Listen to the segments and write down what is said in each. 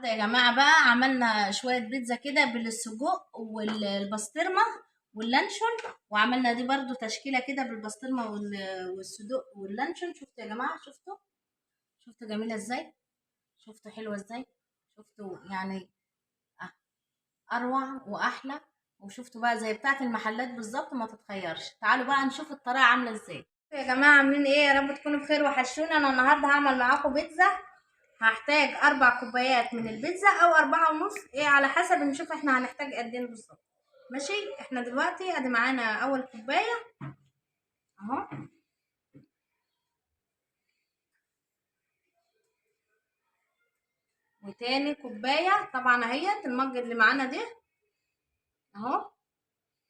النهارده يا جماعة بقى عملنا شوية بيتزا كده بالسجق والبسطرمة واللانشون، وعملنا دي برضو تشكيلة كده بالبسطرمة والصدق واللانشون. شفتوا يا جماعة؟ شفتوا جميلة ازاي؟ شفتوا حلوة ازاي؟ شفتوا يعني اروع واحلى. وشفتوا بقى زي بتاعة المحلات بالظبط، ما تتخيرش. تعالوا بقى نشوف الطريقة عاملة ازاي. يا جماعة عاملين ايه؟ يا رب تكونوا بخير وحشونا. انا النهارده هعمل معاكم بيتزا. هحتاج 4 كوبايات من البيتزا او 4 ونص، ايه على حسب نشوف احنا هنحتاج قد ايه بالظبط. ماشي، احنا دلوقتي ادي معانا اول كوبايه اهو، وتاني كوبايه طبعا اهيت المج اللي معانا ده اهو.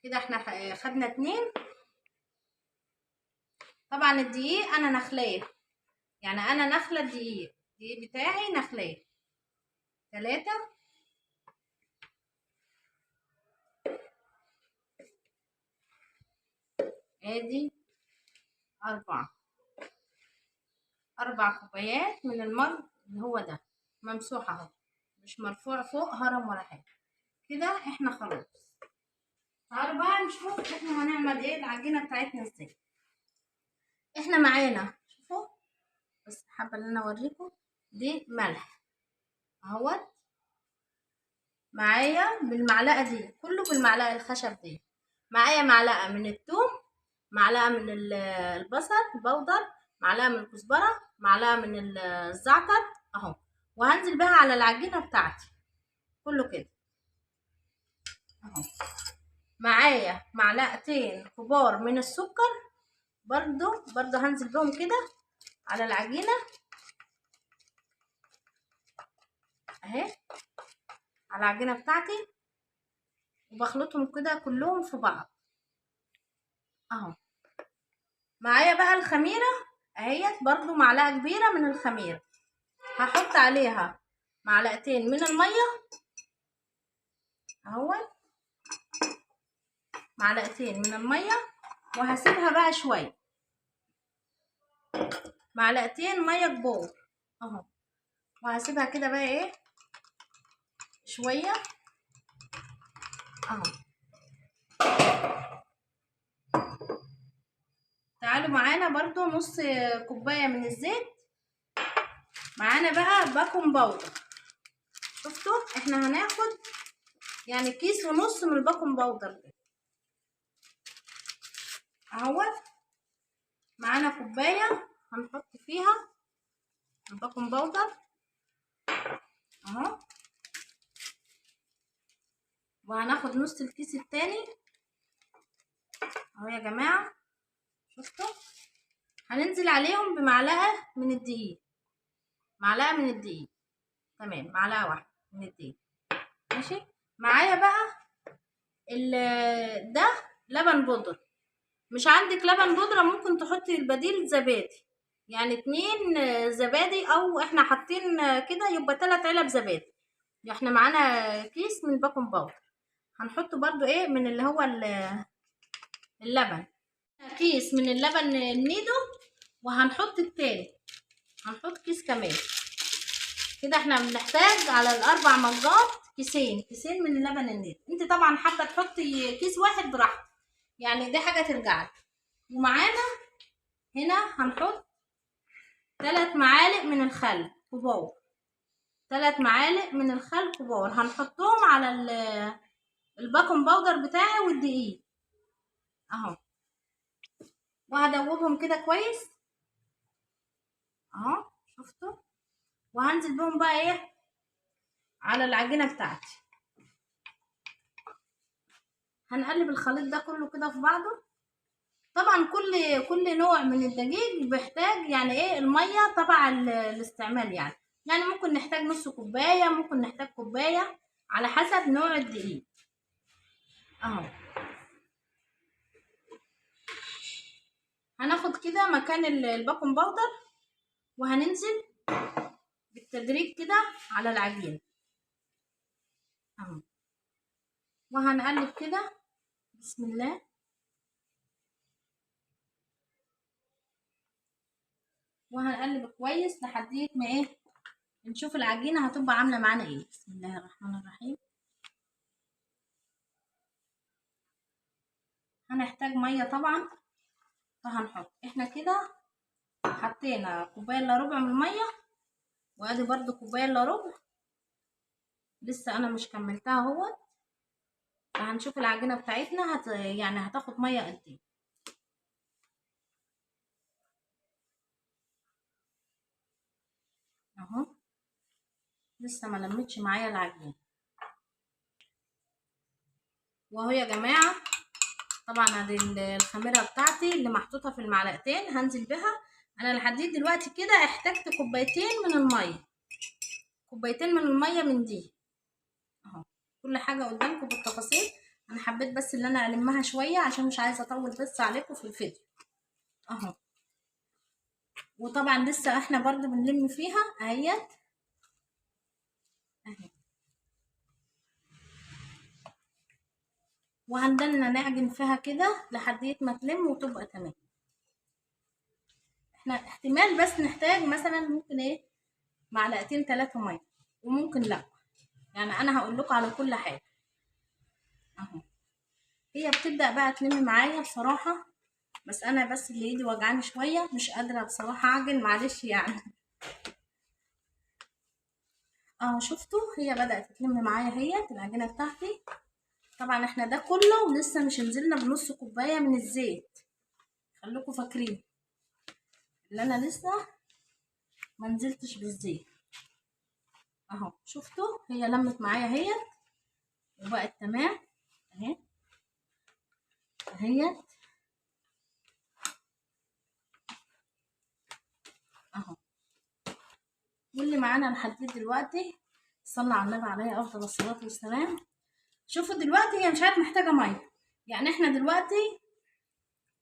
كده احنا خدنا 2. طبعا الدقيق انا نخلاه، يعني انا نخله الدقيق بتاعي نخلاه. 3 ادي 4 كوبايات من المج اللي هو ده ممسوح اهو، مش مرفوع فوق هرم ولا حاجه. كده احنا خلاص. تعالوا بقى نشوف احنا هنعمل ايه العجينه بتاعتنا ازاي. احنا معانا شوفوا، بس حابه ان انا اوريكم دي ملح اهوت معايا بالمعلقه دي، كله بالمعلقه الخشب دي. معايا معلقه من الثوم، معلقه من البصل البودر، معلقه من الكزبره، معلقه من الزعتر اهو. وهنزل بها على العجينه بتاعتي كله كده اهو. معايا معلقتين كبار من السكر برضو هنزل بهم كده على العجينه اهي، على العجينه بتاعتي، وبخلطهم كده كلهم في بعض اهو. معايا بقى الخميره اهيت، برضو معلقه كبيره من الخميره. هحط عليها معلقتين من الميه اهو، معلقتين من الميه، وهسيبها بقى شويه. معلقتين ميه كبار اهو، وهسيبها كده بقى ايه شويه اهو. تعالوا معانا برضو نص كوبايه من الزيت. معانا بقى باكنج باودر. شفتوا احنا هناخد يعني 1.5 كيس من الباكنج باودر ده اهو. معانا كوبايه هنحط فيها الباكنج باودر اهو، وهناخد نص الكيس التاني اهو يا جماعه. شفتوا هننزل عليهم بمعلقه من الدقيق، معلقه من الدقيق تمام، معلقه واحده من الدقيق ماشي. معايا بقى ده لبن بودر. مش عندك لبن بودرة ممكن تحطي البديل زبادي، يعني 2 زبادي، او احنا حاطين كده يبقى 3 علب زبادي. احنا معانا كيس من باكنج باودر، هنحط برضو ايه من اللي هو اللبن، كيس من اللبن النيدو، وهنحط التاني، هنحط كيس كمان. كده احنا بنحتاج على ال4 مجات كيسين من اللبن النيدو. انت طبعا حابه تحطي كيس واحد براحتك، يعني دي حاجه ترجعلك. ومعانا هنا هنحط 3 معالق من الخل كبار، 3 معالق من الخل كبار هنحطهم على الباكنج باودر بتاعي والدقيق اهو، وهدوبهم كده كويس اهو. شفتوا؟ وهنزل بهم بقى ايه على العجينه بتاعتي. هنقلب الخليط ده كله كده في بعضه. طبعا كل نوع من الدقيق بيحتاج يعني ايه الميه تبع الاستعمال، يعني ممكن نحتاج نص كوبايه، ممكن نحتاج كوبايه على حسب نوع الدقيق اهو. هناخد كده مكان الباكنج باودر، وهننزل بالتدريج كده على العجين اهو، وهنقلب كده بسم الله. وهنقلب كويس لحد ما ايه نشوف العجينة هتبقى عاملة معانا ايه. بسم الله الرحمن الرحيم. هنحتاج مية طبعا، فهنحط احنا كده حطينا كوباية الا ربع من المية، وادي برضو كوباية الا ربع، لسه انا مش كملتها اهوت. فهنشوف العجينة بتاعتنا يعني هتاخد مية قد ايه. اهو لسه ما لمتش معايا العجينة. واهو يا جماعة طبعا ادي الخميرة بتاعتي اللي محطوطة في المعلقتين هنزل بها. انا لحد دلوقتي كده احتجت كوبايتين من المية، كوبايتين من المية من دي اهو. كل حاجة قدامكم بالتفاصيل، انا حبيت بس ان انا المها شوية عشان مش عايزة اطول بس عليكم في الفيديو اهو. وطبعا لسه احنا برضو بنلم فيها اهيت اهي، وهندلنا نعجن فيها كده لحد ما تلم وتبقى تمام. احنا احتمال بس نحتاج مثلا ممكن ايه معلقتين 3 ميه، وممكن لا، يعني انا هقول لكم على كل حاجه اهو. هي بتبدا بقى تلم معايا بصراحه، بس انا بس اللي ايدي وجعاني شويه مش قادره بصراحه اعجن، معلش يعني اهو. شفتوا هي بدات تلم معايا هي العجينه بتاعتي. طبعا احنا ده كله ولسه مش نزلنا بنص كوبايه من الزيت، خليكم فاكرين اللي انا لسه ما نزلتش بالزيت اهو. شفتوا هي لمت معايا هي وبقت تمام اهي اهي اهو. واللي معانا لحد دلوقتي صلى على النبي عليه افضل الصلاه والسلام. شوفوا دلوقتي هي مش عارف محتاجه ميه، يعني احنا دلوقتي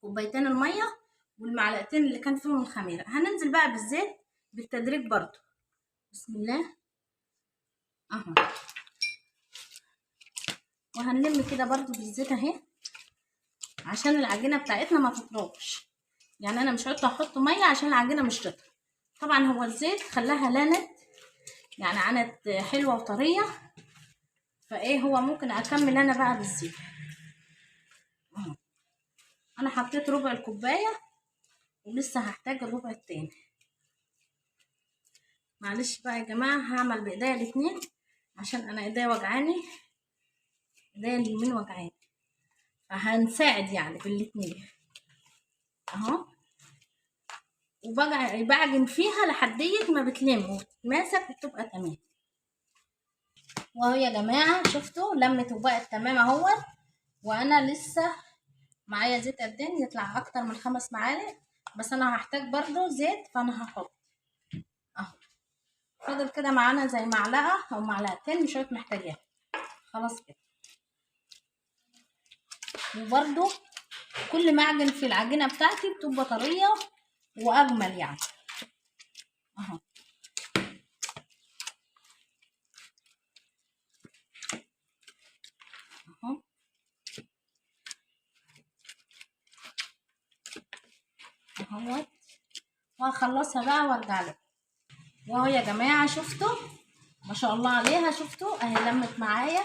كوبايتين الميه والمعلقتين اللي كان فيهم الخميره، هننزل بقى بالزيت بالتدريج برضو. بسم الله اهو. وهنلم كده برضو بالزيت اهي عشان العجينه بتاعتنا ما تطرقش، يعني انا مش هقطع احط ميه عشان العجينه مش تطرى. طبعا هو الزيت خلاها لانت، يعني عنت حلوه وطريه، فايه هو ممكن اكمل انا بقى بالزيت اهو. انا حطيت ربع الكوبايه ولسه هحتاج الربع التاني. معلش بقى يا جماعه هعمل بايديا الاتنين عشان انا ايديا وجعاني، ايديا اليمين وجعاني، فهنساعد يعني بالاتنين اهو. وبعجن فيها لحدية ما بتلم وتتماسك وتبقى تمام. واهو يا جماعه شفتوا لمت وبقت تمام اهو. وانا لسه معايا زيت قد ايه، يطلع اكتر من 5 معالق، بس انا هحتاج برضو زيت فانا هحط اهو. فاضل كده معانا زي معلقه او معلقتين مش محتاجاها خلاص كده. وبرضو كل ما اعجن في العجينه بتاعتي بتبقى طريه واجمل يعني اهو اهو اهو. وهخلصها بقى وارجع لكم. واهو يا جماعه شفتوا ما شاء الله عليها، شفتوا اهي لمت معايا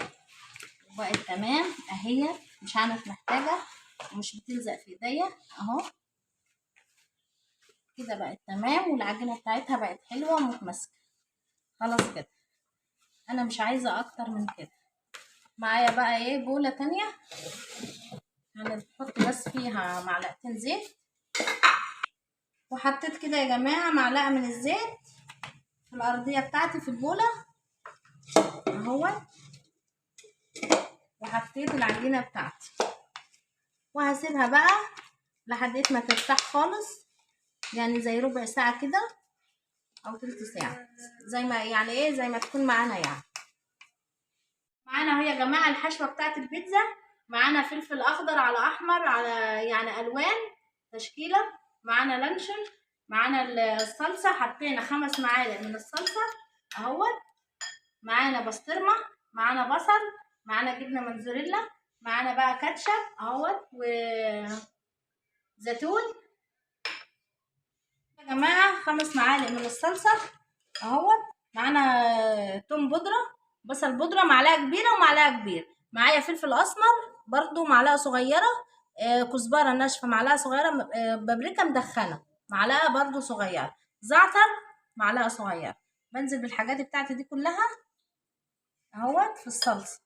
وبقت تمام اهي، مش عارف محتاجه ومش بتلزق في ايديا اهو كده بقت تمام. والعجينه بتاعتها بقت حلوه ومتماسكه خلاص كده. انا مش عايزه اكتر من كده. معايا بقى ايه بوله تانية هنحط بس فيها معلقتين زيت، وحطيت كده يا جماعه معلقه من الزيت في الارضيه بتاعتي في البوله اهو. وحطيت العجينه بتاعتي وهسيبها بقى لحد ما ترتاح خالص، يعني زي ربع ساعه كده او تلت ساعه، زي ما يعني ايه زي ما تكون معانا يعني. معانا اهو يا جماعه الحشوه بتاعت البيتزا، معانا فلفل اخضر على احمر على يعني الوان تشكيله، معانا لانشون، معانا الصلصه حطينا 5 معالق من الصلصه اهوت، معانا بسطرمه، معانا بصل، معانا جبنه موتزاريلا، معانا بقى كاتشب اهوت وزيتون. يا جماعه 5 معالق من الصلصه اهوت، معانا توم بودرة، بصل بودرة معلقة كبيرة ومعلقة كبيرة، معايا فلفل أسمر برضو معلقة صغيرة، كزبرة ناشفة معلقة صغيرة، بابريكا مدخنة معلقة برضو صغيرة، زعتر معلقة صغيرة. بنزل بالحاجات بتاعتي دي كلها اهوت في الصلصة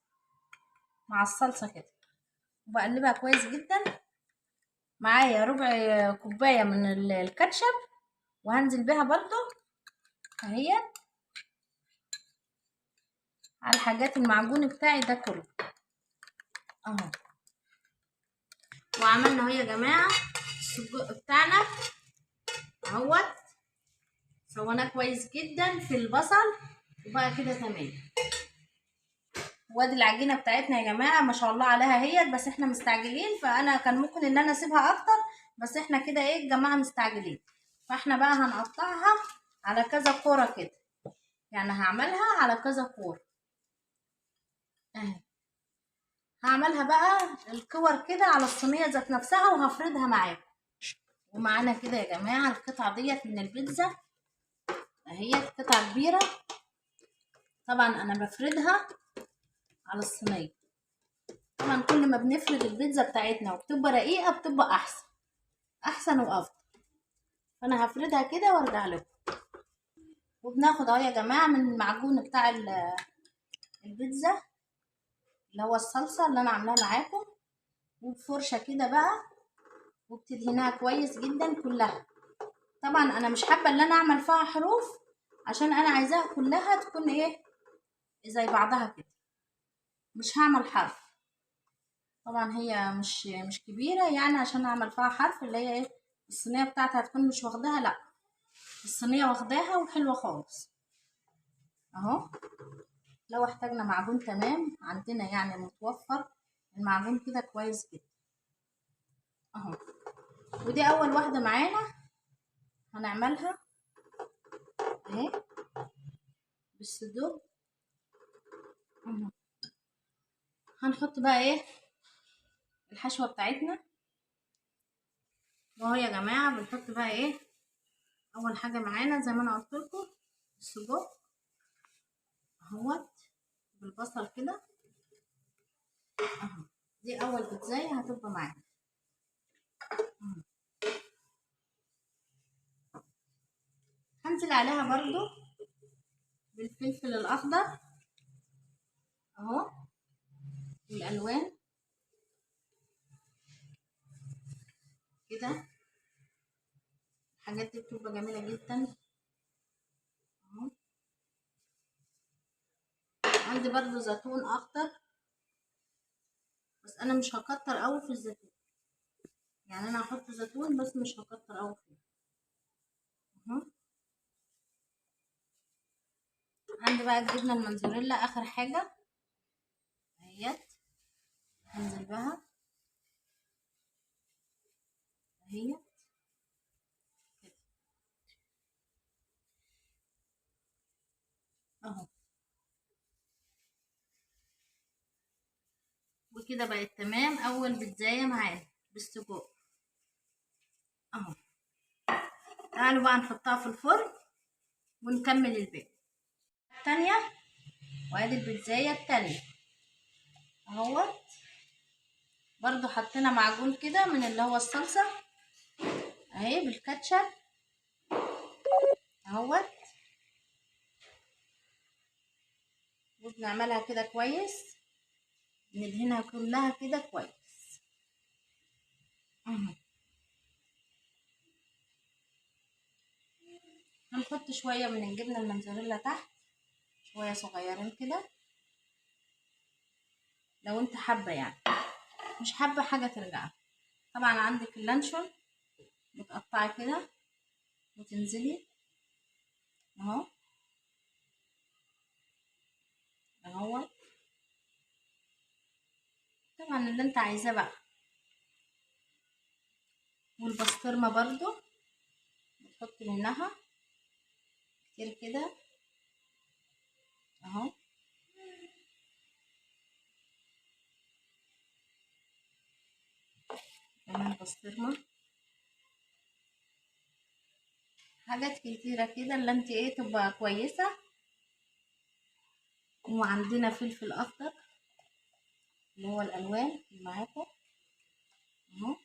مع الصلصة كده، وبقلبها كويس جدا. معايا ربع كوباية من الكاتشب، وهنزل بيها برضو اهي على الحاجات المعجون بتاعي ده كله اهو. وعملنا اهو يا جماعة السجق بتاعنا اهوت، سويناه كويس جدا في البصل وبقى كده تمام. وادي العجينة بتاعتنا يا جماعة ما شاء الله عليها هي، بس احنا مستعجلين، فانا كان ممكن ان انا اسيبها اكتر، بس احنا كده ايه الجماعة مستعجلين، فاحنا بقى هنقطعها على كذا كورة كده، يعني هعملها على كذا كورة اهي. هعملها بقى الكور كده على الصينية ذات نفسها وهفردها معاكم. ومعانا كده يا جماعة القطعة ديت من البيتزا اهي، قطعة كبيرة. طبعا انا بفردها على الصينية، طبعا كل ما بنفرد البيتزا بتاعتنا وبتبقى رقيقة بتبقى احسن وافضل. فانا هفردها كده وارجع لكم. وبناخد اهو يا جماعة من المعجون بتاع البيتزا اللي هو الصلصة اللي انا عاملاها معاكم، وبفرشة كده بقى، وبتدهنها كويس جدا كلها. طبعا انا مش حابة ان انا اعمل فيها حروف، عشان انا عايزاها كلها تكون ايه زي بعضها كده، مش هعمل حرف. طبعا هي مش كبيرة يعني عشان اعمل فيها حرف، اللي هي ايه الصينية بتاعتها هتكون مش واخداها، لا الصينية واخداها وحلوة خالص اهو. لو احتاجنا معجون تمام عندنا يعني متوفر المعجون كده كويس جدا اهو. ودي اول واحدة معانا هنعملها اهي بالصدور اهو. هنحط بقى ايه الحشوة بتاعتنا اهو يا جماعة. بنحط بقى ايه اول حاجة معانا زي ما انا قلت لكم السجق اهوت بالبصل كده اهو. دي اول بيتزاية هتبقى معانا اهو. هنزل عليها برضو بالفلفل الاخضر اهو، والالوان كده، الحاجات دي بتبقى جميلة جدا اهو. عندي برضو زيتون اخضر، بس انا مش هكتر قوي في الزيتون، يعني انا هحط زيتون بس مش هكتر قوي فيه اهو. عندي بقى الجبنة الموتزاريلا اخر حاجة اهيت، هنزل بها اهي كده اهو. وكده بقت تمام اول بيتزاية معانا بالسجق اهو. تعالوا بقى نحطها في الفرن ونكمل الباقي. التانية، وادي البيتزاية التانية اهوت، برضو حطينا معجون كده من اللي هو الصلصة اهي بالكاتشب اهوت، وبنعملها كده كويس، ندهنها كلها كده كويس اهو. هنحط شوية من الجبنة الموتزاريلا تحت، شوية صغيرين كده لو انت حابة، يعني مش حابة حاجة ترجع. طبعا عندك اللانشون بتقطعي كده وتنزلي اهو اهو، طبعا اللي انت عايزاه بقى. والبسطرمة برضو بتحط منها كتير كده اهو، كمان بسطرمة، حاجات كتيرة كده اللي انت ايه تبقى كويسة وعندنا فلفل اخضر اللي هو الالوان اللي معاكم اهو.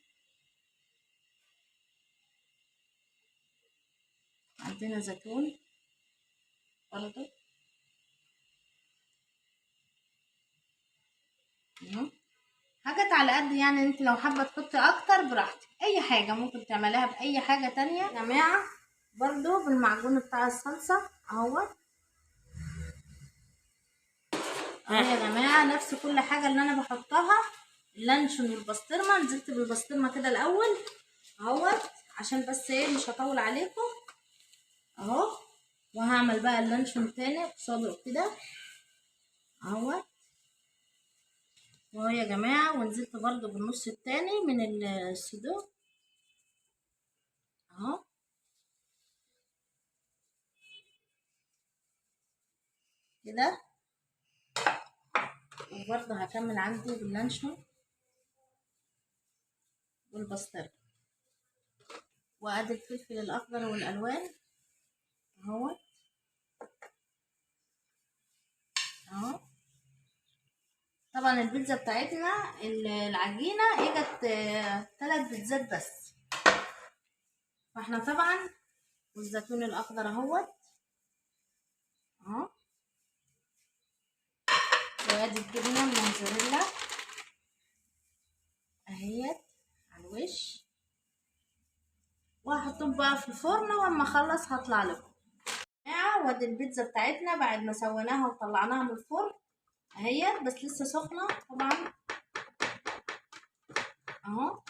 عندنا زيتون برضو اهو. حاجات على قد يعني، انت لو حابه تحطي اكتر براحتك، اي حاجه ممكن تعمليها باي حاجه تانية يا جماعه. برضو بالمعجون بتاع الصلصه اهو يا جماعه، نفس كل حاجه اللي انا بحطها. اللانشون والبسطرمه نزلت بالبسطرمه كده الاول اهوت، عشان بس ايه مش هطول عليكم اهو. وهعمل بقى اللانشون تاني قصاده كده اهوت اهو يا جماعه. ونزلت برضو بالنص التاني من الصدوق اهو كده. وبرضه هكمل عندي باللانشون والبسطرمه، وادي الفلفل الاخضر والالوان اهو اهو. طبعا البيتزا بتاعتنا العجينه اجت 3 بيتزات بس، فاحنا طبعا والزيتون الاخضر اهوت اهو. وادي الجبنه الموزاريلا اهيت على الوش، وهحطهم بقى في الفرن، واما اخلص هطلع لكم. وادي البيتزا بتاعتنا بعد ما سويناها وطلعناها من الفرن اهي، بس لسه سخنه طبعا اهو.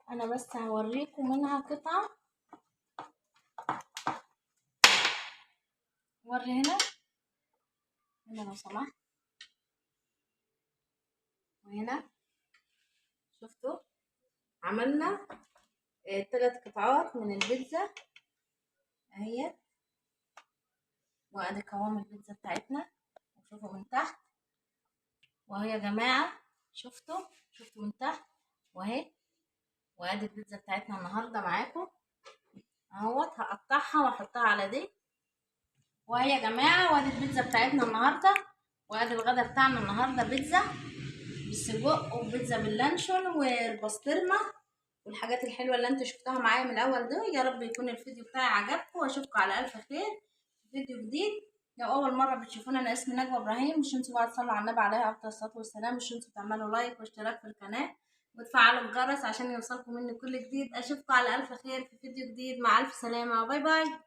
انا بس هوريكم منها قطعه، وري هنا لو سمحت، وهنا شفتوا عملنا 3 قطعات من البيتزا اهي. وادي قوام البيتزا بتاعتنا، وشوفوا من تحت وهي يا جماعه، شفتوا من تحت واهي. وادي البيتزا بتاعتنا النهارده معاكم اهوت. هقطعها واحطها على دي وهي يا جماعه. وادي البيتزا بتاعتنا النهارده، وادي الغدا بتاعنا النهارده بيتزا بالسجق وبيتزا باللانشون والبسطرمه والحاجات الحلوه اللي انتوا شفتوها معايا من الاول ده. يا رب يكون الفيديو بتاعي عجبكم، واشوفكم على الف خير في فيديو جديد. لو اول مره بتشوفونا، انا اسمي نجوى ابراهيم. مش انتوا بقى تصلوا على النبي عليه افضل الصلاه والسلام، مش انتوا تعملوا لايك واشتراك في القناه وتفعلوا الجرس عشان يوصلكم مني كل جديد. اشوفكم على الف خير في فيديو جديد. مع الف سلامه، باي باي.